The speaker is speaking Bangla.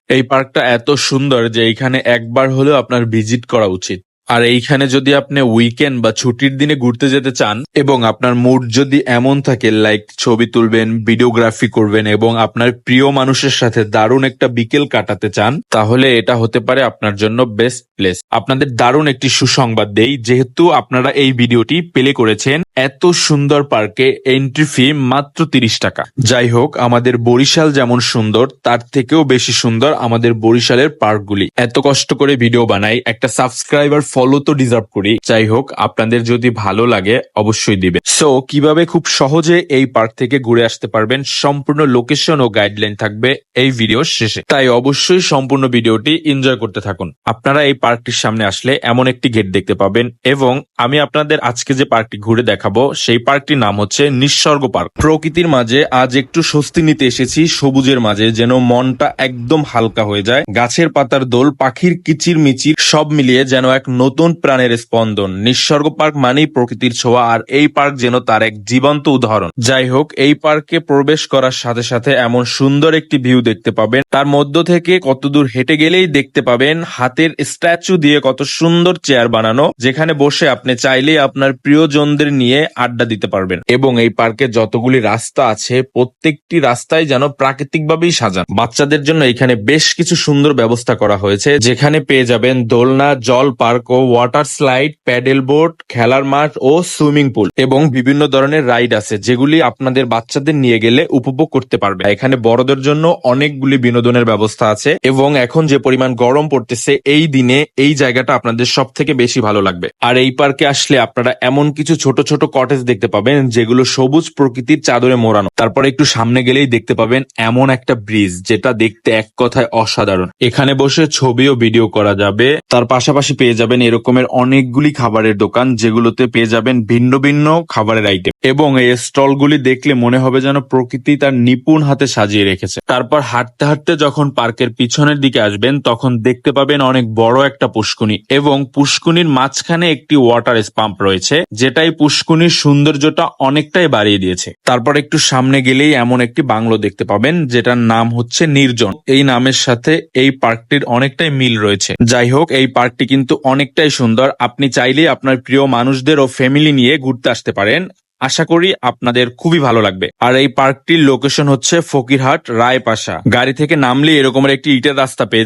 এই পার্কটা এত সুন্দর যে এইখানে একবার হলেও আপনার ভিজিট করা উচিত। আর এইখানে যদি আপনি উইকেন্ড বা ছুটির দিনে ঘুরতে যেতে চান এবং আপনার মুড যদি এমন থাকে লাইক ছবি তুলবেন, ভিডিওগ্রাফি করবেন এবং আপনার প্রিয় মানুষের সাথে দারুণ একটা বিকেল কাটাতে চান, তাহলে এটা হতে পারে আপনার জন্য বেস্ট প্লেস। আপনাদের দারুণ একটি সুসংবাদ দেই, যেহেতু আপনারা এই ভিডিওটি প্লে করেছেন, এত সুন্দর পার্কে এন্ট্রি ফি মাত্র 30 টাকা। যাই হোক, আমাদের বরিশাল যেমন সুন্দর তার থেকেও বেশি সুন্দর আমাদের বরিশালের পার্কগুলি। এত কষ্ট করে ভিডিও বানাই, একটা সাবস্ক্রাইবার ফলো তো ডিজার্ভ করি। যাই হোক, আপনাদের যদি ভালো লাগে অবশ্যই দিবে। সো কিভাবে খুব সহজে এই পার্ক থেকে ঘুরে আসতে পারবেন, সম্পূর্ণ লোকেশন ও গাইডলাইন থাকবে এই ভিডিওর শেষে, তাই অবশ্যই সম্পূর্ণ ভিডিওটি এনজয় করতে থাকুন। আপনারা এই পার্কটির সামনে আসলে এমন একটি গেট দেখতে পাবেন এবং আমি আপনাদের আজকে যে পার্কটি ঘুরে দেখাবো সেই পার্কটির নাম হচ্ছে নিঃস্বর্গ পার্ক। প্রকৃতির মাঝে আজ একটু স্বস্তি নিতে এসেছি, সবুজের মাঝে যেন মনটা একদম হালকা হয়ে যায়। গাছের পাতার দোল, পাখির কিচির মিচির সব মিলিয়ে যেন এক নতুন প্রাণের স্পন্দন। নিঃস্বর্গ পার্ক মানেই প্রকৃতির ছোঁয়া, আর এই পার্ক যেন তার এক জীবন্ত উদাহরণ। যাই হোক, এই পার্কে প্রবেশ করার সাথে সাথে এমন সুন্দর একটি ভিউ দেখতে পাবেন, তার মধ্য থেকে কতদূর হেঁটে গেলেই দেখতে পাবেন হাতের স্ট্যাচু দিয়ে কত সুন্দর চেয়ার বানানো, যেখানে বসে আপনি চাইলেই আপনার প্রিয়জনদের নিয়ে আড্ডা দিতে পারবেন। এবং এই পার্কে যতগুলি রাস্তা আছে প্রত্যেকটি রাস্তায় যেন প্রাকৃতিকভাবেই সাজানো। বাচ্চাদের জন্য এখানে বেশ কিছু সুন্দর ব্যবস্থা করা হয়েছে, যেখানে পেয়ে যাবেন দোলনা, জল পার্ক ও ওয়াটার স্লাইড, প্যাডেল বোট, খেলার মাঠ ও সুইমিং পুল এবং বিভিন্ন ধরনের রাইড আছে, যেগুলি আপনাদের বাচ্চাদের নিয়ে গেলে উপভোগ করতে পারবে। এখানে বড়দের জন্য অনেকগুলি বিনোদনের ব্যবস্থা আছে এবং এখন যে পরিমাণ গরম পড়তেছে, এই দিনে এই জায়গাটা আপনাদের সব থেকে বেশি ভালো লাগবে। আর এই পার্কে আসলে আপনারা এমন কিছু ছোট ছোট কটেজ দেখতে পাবেন যেগুলো সবুজ প্রকৃতির চাদরে মোড়ানো। তারপরে একটু সামনে গেলেই দেখতে পাবেন এমন একটা ব্রিজ, যেটা দেখতে এক কথায় অসাধারণ। এখানে বসে ছবি ও ভিডিও করা যাবে। তার পাশাপাশি পেয়ে যাবেন এরকমের অনেকগুলি খাবারের দোকান, যেগুলোতে পেয়ে যাবেন ভিন্ন ভিন্ন খাবারের আইটেম এবং এই স্টলগুলি দেখলে মনে হবে যেন প্রকৃতি তার নিপুণ হাতে সাজিয়ে রেখেছে। তারপর হাঁটতে হাঁটতে যখন পার্কের পিছনের দিকে আসবেন, তখন দেখতে পাবেন অনেক বড় একটা পুষ্কুনি এবং পুষ্কুনির মাঝখানে একটি ওয়াটার পাম্প রয়েছে, যেটাই পুষ্কুনির সৌন্দর্যটা অনেকটাই বাড়িয়ে দিয়েছে। তারপর একটু সামনে গেলেই এমন একটি বাংলো দেখতে পাবেন, যেটার নাম হচ্ছে নির্জন। এই নামের সাথে এই পার্কটির অনেকটাই মিল রয়েছে। যাই হোক, এই পার্কটি কিন্তু অনেকটাই সুন্দর। আপনি চাইলেই আপনার প্রিয় মানুষদের ও ফ্যামিলি নিয়ে ঘুরতে আসতে পারেন। আশা করি আপনাদের খুবই ভালো লাগবে। আর এই পার্কটির লোকেশন হচ্ছে ফকিরহাট রায়পাশা। গাড়ি থেকে নামলে এরকমের একটি ইটের রাস্তা পেয়ে